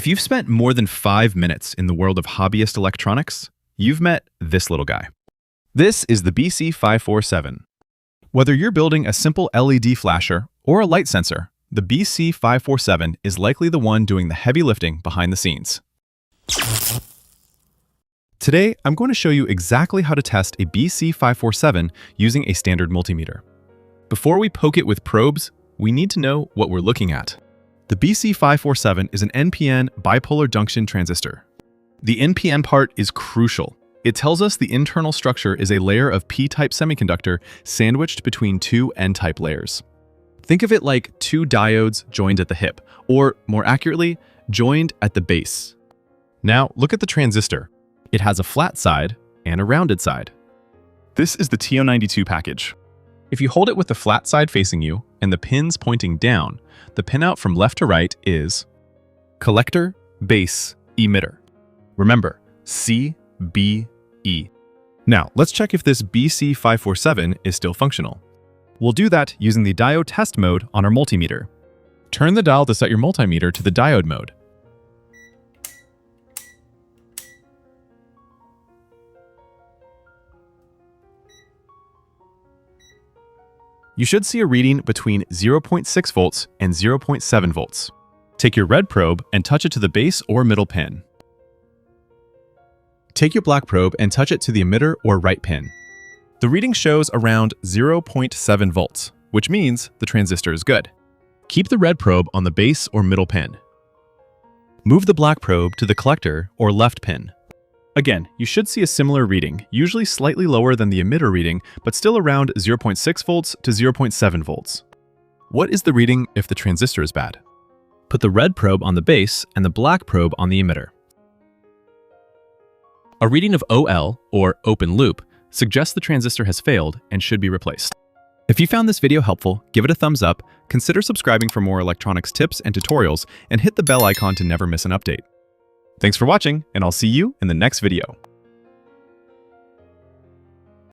If you've spent more than 5 minutes in the world of hobbyist electronics, you've met this little guy. This is the BC547. Whether you're building a simple LED flasher or a light sensor, the BC547 is likely the one doing the heavy lifting behind the scenes. Today, I'm going to show you exactly how to test a BC547 using a standard multimeter. Before we poke it with probes, we need to know what we're looking at. The BC547 is an NPN bipolar junction transistor. The NPN part is crucial. It tells us the internal structure is a layer of P-type semiconductor sandwiched between two N-type layers. Think of it like two diodes joined at the hip, or more accurately, joined at the base. Now, look at the transistor. It has a flat side and a rounded side. This is the TO92 package. If you hold it with the flat side facing you and the pins pointing down, the pinout from left to right is collector, base, emitter. Remember, C, B, E. Now, let's check if this BC547 is still functional. We'll do that using the diode test mode on our multimeter. Turn the dial to set your multimeter to the diode mode. You should see a reading between 0.6 volts and 0.7 volts. Take your red probe and touch it to the base or middle pin. Take your black probe and touch it to the emitter or right pin. The reading shows around 0.7 volts, which means the transistor is good. Keep the red probe on the base or middle pin. Move the black probe to the collector or left pin. Again, you should see a similar reading, usually slightly lower than the emitter reading, but still around 0.6 volts to 0.7 volts. What is the reading if the transistor is bad? Put the red probe on the base and the black probe on the emitter. A reading of OL, or open loop, suggests the transistor has failed and should be replaced. If you found this video helpful, give it a thumbs up, consider subscribing for more electronics tips and tutorials, and hit the bell icon to never miss an update. Thanks for watching, and I'll see you in the next video.